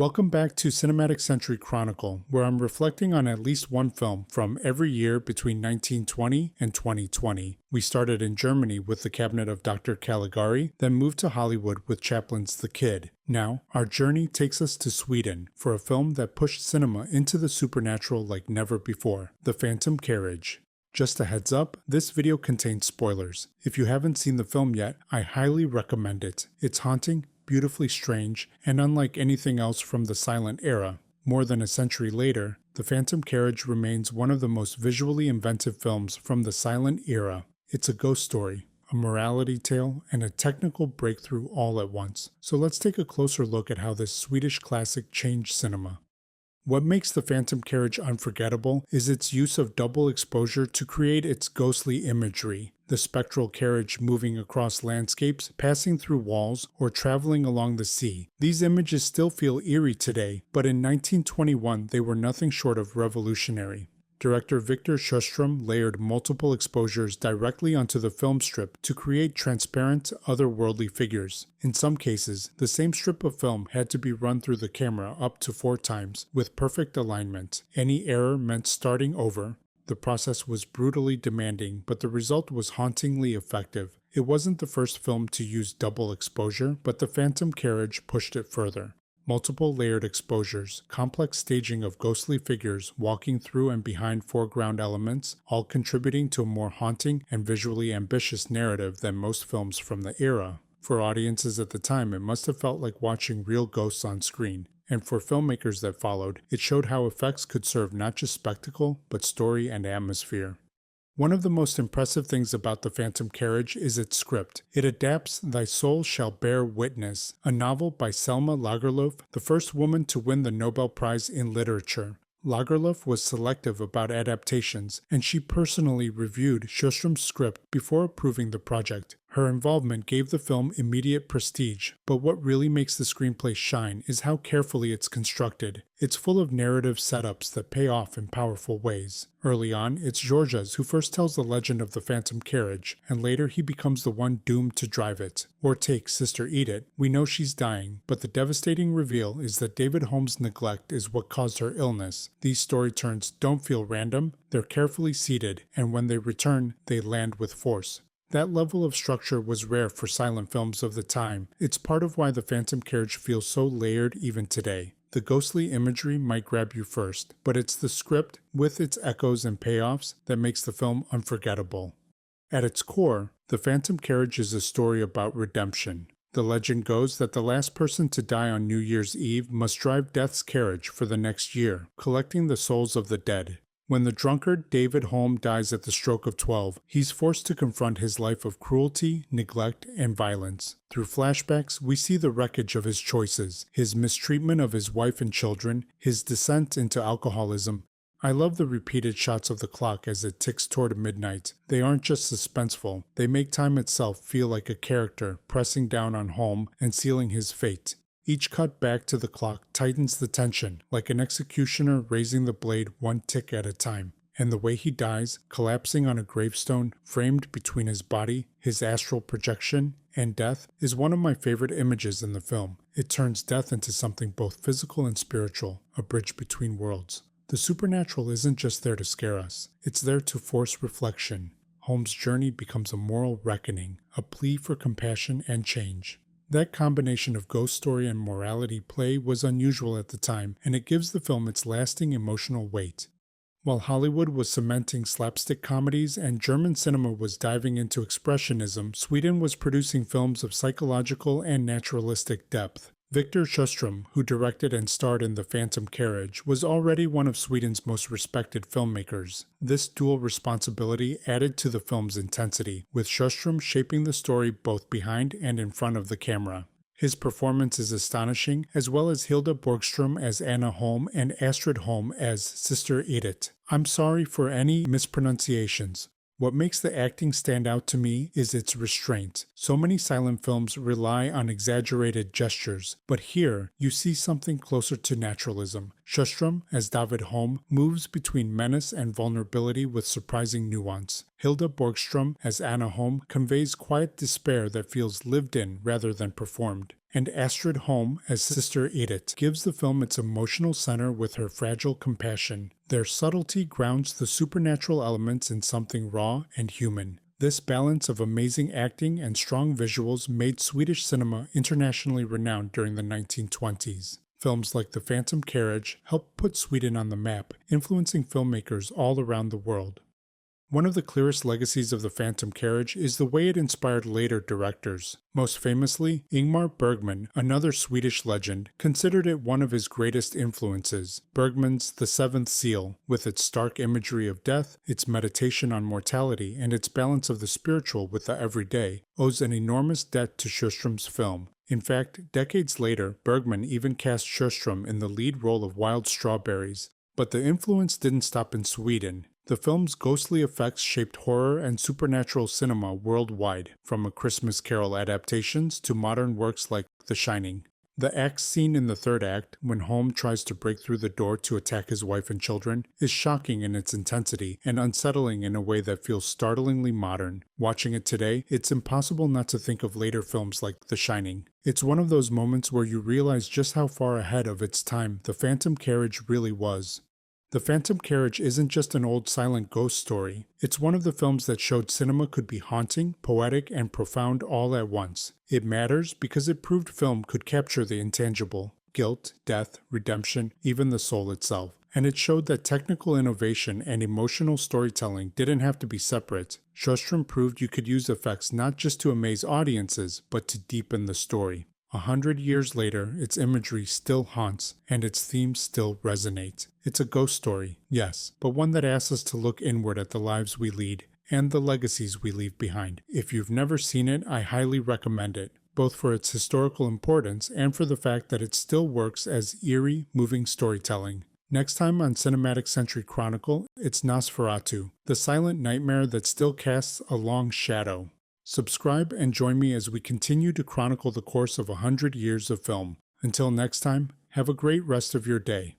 Welcome back to Cinematic Century Chronicle, where I'm reflecting on at least one film from every year between 1920 and 2020. We started in Germany with The Cabinet of Dr. Caligari, then moved to Hollywood with Chaplin's The Kid. Now, our journey takes us to Sweden for a film that pushed cinema into the supernatural like never before, The Phantom Carriage. Just a heads up, this video contains spoilers. If you haven't seen the film yet, I highly recommend it. It's haunting, beautifully strange, and unlike anything else from the silent era. More than a century later, The Phantom Carriage remains one of the most visually inventive films from the silent era. It's a ghost story, a morality tale, and a technical breakthrough all at once. So let's take a closer look at how this Swedish classic changed cinema. What makes The Phantom Carriage unforgettable is its use of double exposure to create its ghostly imagery. The spectral carriage moving across landscapes, passing through walls, or traveling along the sea. These images still feel eerie today, but in 1921 they were nothing short of revolutionary. Director Victor Sjöström layered multiple exposures directly onto the film strip to create transparent, otherworldly figures. In some cases, the same strip of film had to be run through the camera up to 4 times, with perfect alignment. Any error meant starting over. The process was brutally demanding, but the result was hauntingly effective. It wasn't the first film to use double exposure, but The Phantom Carriage pushed it further. Multiple layered exposures, complex staging of ghostly figures walking through and behind foreground elements, all contributing to a more haunting and visually ambitious narrative than most films from the era. For audiences at the time, it must have felt like watching real ghosts on screen. And for filmmakers that followed, it showed how effects could serve not just spectacle, but story and atmosphere. One of the most impressive things about The Phantom Carriage is its script. It adapts Thy Soul Shall Bear Witness, a novel by Selma Lagerlöf, the first woman to win the Nobel Prize in Literature. Lagerlöf was selective about adaptations, and she personally reviewed Sjöström's script before approving the project. Her involvement gave the film immediate prestige, but what really makes the screenplay shine is how carefully it's constructed. It's full of narrative setups that pay off in powerful ways. Early on, it's Georges who first tells the legend of the Phantom Carriage, and later he becomes the one doomed to drive it. Or take Sister Edith. We know she's dying, but the devastating reveal is that David Holmes' neglect is what caused her illness. These story turns don't feel random, they're carefully seeded, and when they return, they land with force. That level of structure was rare for silent films of the time. It's part of why The Phantom Carriage feels so layered even today. The ghostly imagery might grab you first, but it's the script, with its echoes and payoffs, that makes the film unforgettable. At its core, The Phantom Carriage is a story about redemption. The legend goes that the last person to die on New Year's Eve must drive death's carriage for the next year, collecting the souls of the dead. When the drunkard David Holm dies at the stroke of 12, he's forced to confront his life of cruelty, neglect, and violence. Through flashbacks, we see the wreckage of his choices, his mistreatment of his wife and children, his descent into alcoholism. I love the repeated shots of the clock as it ticks toward midnight. They aren't just suspenseful, they make time itself feel like a character pressing down on Holm and sealing his fate. Each cut back to the clock tightens the tension, like an executioner raising the blade one tick at a time. And the way he dies, collapsing on a gravestone framed between his body, his astral projection, and death, is one of my favorite images in the film. It turns death into something both physical and spiritual, a bridge between worlds. The supernatural isn't just there to scare us, it's there to force reflection. Holmes' journey becomes a moral reckoning, a plea for compassion and change. That combination of ghost story and morality play was unusual at the time, and it gives the film its lasting emotional weight. While Hollywood was cementing slapstick comedies and German cinema was diving into expressionism, Sweden was producing films of psychological and naturalistic depth. Victor Sjöström, who directed and starred in The Phantom Carriage, was already one of Sweden's most respected filmmakers. This dual responsibility added to the film's intensity, with Sjöström shaping the story both behind and in front of the camera. His performance is astonishing, as well as Hilda Borgström as Anna Holm and Astrid Holm as Sister Edith. I'm sorry for any mispronunciations. What makes the acting stand out to me is its restraint. So many silent films rely on exaggerated gestures, but here you see something closer to naturalism. Sjöström, as David Holm, moves between menace and vulnerability with surprising nuance. Hilda Borgström, as Anna Holm, conveys quiet despair that feels lived in rather than performed. and Astrid Holm as Sister Edith gives the film its emotional center with her fragile compassion. Their subtlety grounds the supernatural elements in something raw and human. This balance of amazing acting and strong visuals made Swedish cinema internationally renowned during the 1920s. Films like The Phantom Carriage helped put Sweden on the map, influencing filmmakers all around the world. One of the clearest legacies of The Phantom Carriage is the way it inspired later directors. Most famously, Ingmar Bergman, another Swedish legend, considered it one of his greatest influences. Bergman's The Seventh Seal, with its stark imagery of death, its meditation on mortality, and its balance of the spiritual with the everyday, owes an enormous debt to Sjöström's film. In fact, decades later, Bergman even cast Sjöström in the lead role of Wild Strawberries. But the influence didn't stop in Sweden. The film's ghostly effects shaped horror and supernatural cinema worldwide, from A Christmas Carol adaptations to modern works like The Shining. The axe scene in the third act, when Holm tries to break through the door to attack his wife and children, is shocking in its intensity and unsettling in a way that feels startlingly modern. Watching it today, it's impossible not to think of later films like The Shining. It's one of those moments where you realize just how far ahead of its time The Phantom Carriage really was. The Phantom Carriage isn't just an old silent ghost story. It's one of the films that showed cinema could be haunting, poetic, and profound all at once. It matters because it proved film could capture the intangible: guilt, death, redemption, even the soul itself. And it showed that technical innovation and emotional storytelling didn't have to be separate. Sjöström proved you could use effects not just to amaze audiences, but to deepen the story. 100 years later, its imagery still haunts, and its themes still resonate. It's a ghost story, yes, but one that asks us to look inward at the lives we lead, and the legacies we leave behind. If you've never seen it, I highly recommend it, both for its historical importance and for the fact that it still works as eerie, moving storytelling. Next time on Cinematic Century Chronicle, it's Nosferatu, the silent nightmare that still casts a long shadow. Subscribe and join me as we continue to chronicle the course of 100 years of film. Until next time, have a great rest of your day.